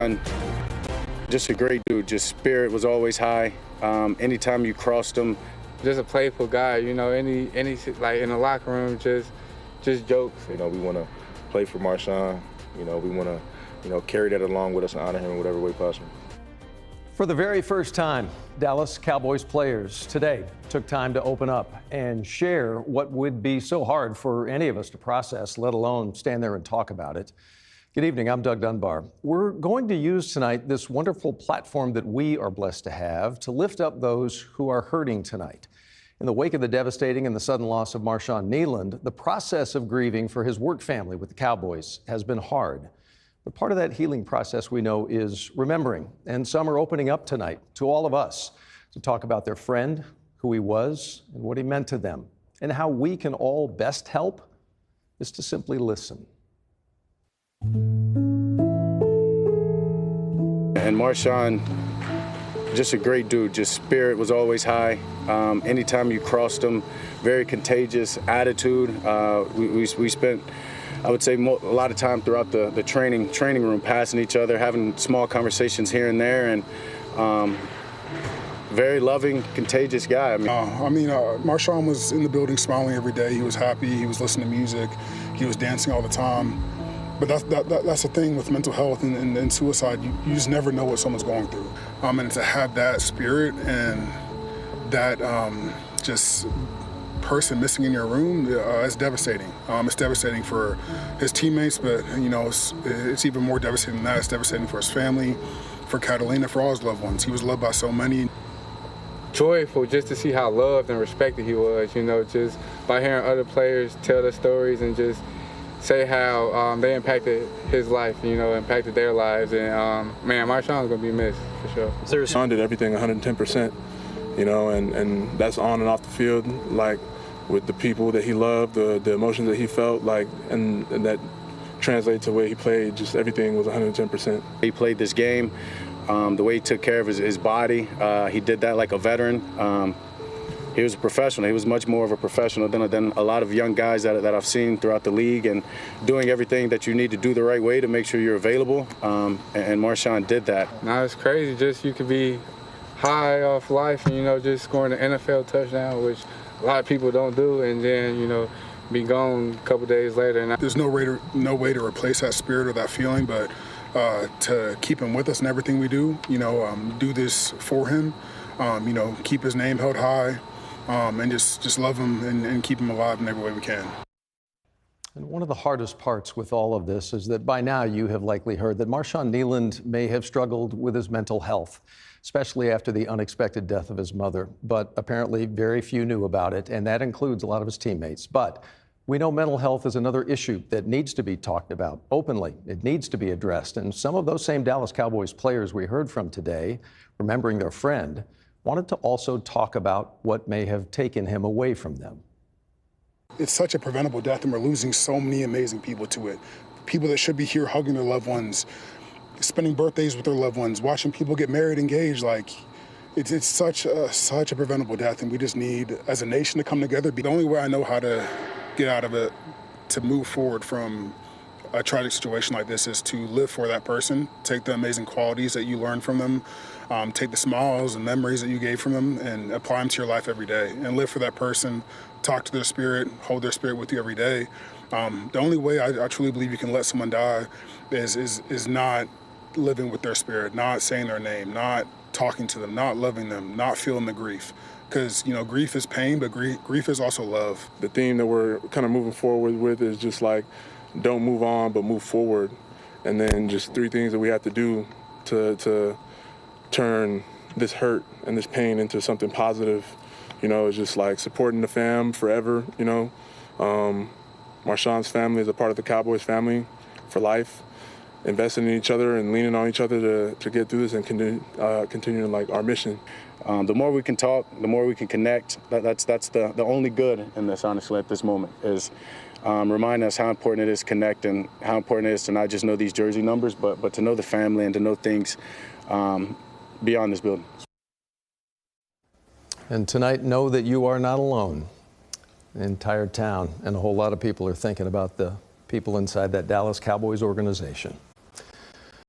And just a great dude. Just spirit was always high. Anytime you crossed him, just a playful guy. You know, any like in the locker room, just jokes. You know, we want to play for Marshawn. You know, we want to, carry that along with us and honor him in whatever way possible. For the very first time, Dallas Cowboys players today took time to open up and share what would be so hard for any of us to process, let alone stand there and talk about it. Good evening, I'm Doug Dunbar. We're going to use tonight this wonderful platform that we are blessed to have to lift up those who are hurting tonight. In the wake of the devastating and the sudden loss of Marshawn Kneeland, the process of grieving for his work family with the Cowboys has been hard. But part of that healing process, we know, is remembering. And some are opening up tonight to all of us to talk about their friend, who he was, and what he meant to them. And how we can all best help is to simply listen. And Marshawn, just a great dude. Just spirit was always high. Anytime you crossed him, very contagious attitude. We spent, I would say, a lot of time throughout the training room, passing each other, having small conversations here and there, and very loving, contagious guy. Marshawn was in the building smiling every day. He was happy. He was listening to music. He was dancing all the time. But that's the thing with mental health and suicide. You just never know what someone's going through. And to have that spirit and that just person missing in your room, it's devastating. It's devastating for his teammates, but it's even more devastating than that. It's devastating for his family, for Catalina, for all his loved ones. He was loved by so many. Joyful just to see how loved and respected he was, just by hearing other players tell their stories and just say how they impacted his life, impacted their lives. And man, Marshawn's gonna be missed for sure. Marshawn did everything 110%, and that's on and off the field, like with the people that he loved, the emotions that he felt, and that translates to the way he played. Just everything was 110%. He played this game, the way he took care of his body. He did that like a veteran. He was a professional. He was much more of a professional than a lot of young guys that I've seen throughout the league, and doing everything that you need to do the right way to make sure you're available. And Marshawn did that. Now it's crazy. Just you could be high off life and just scoring an NFL touchdown, which a lot of people don't do, and then be gone a couple days later. And there's no way to replace that spirit or that feeling, but to keep him with us in everything we do. Do this for him. Keep his name held high. And just love him and keep him alive in every way we can. And one of the hardest parts with all of this is that by now you have likely heard that Marshawn Kneeland may have struggled with his mental health, especially after the unexpected death of his mother. But apparently very few knew about it, and that includes a lot of his teammates. But we know mental health is another issue that needs to be talked about openly. It needs to be addressed. And some of those same Dallas Cowboys players we heard from today, remembering their friend, wanted to also talk about what may have taken him away from them. It's such a preventable death, and we're losing so many amazing people to it. People that should be here hugging their loved ones, spending birthdays with their loved ones, watching people get married, engaged. It's such a preventable death, and we just need, as a nation, to come together. The only way I know how to get out of it, to move forward from a tragic situation like this, is to live for that person, take the amazing qualities that you learned from them, take the smiles and memories that you gave from them, and apply them to your life every day, and live for that person, talk to their spirit, hold their spirit with you every day. The only way I truly believe you can let someone die is not living with their spirit, not saying their name, not talking to them, not loving them, not feeling the grief. Because, grief is pain, but grief is also love. The theme that we're kind of moving forward with is just like, don't move on, but move forward. And then just 3 things that we have to do to turn this hurt and this pain into something positive. It's just like supporting the fam forever, Marshawn's family is a part of the Cowboys family for life. Investing in each other and leaning on each other to get through this and continuing our mission. The more we can talk, the more we can connect. That's the only good in this, honestly, at this moment, is remind us how important it is to connect, and how important it is to not just know these jersey numbers, but to know the family and to know things beyond this building. And tonight, know that you are not alone. The entire town and a whole lot of people are thinking about the people inside that Dallas Cowboys organization.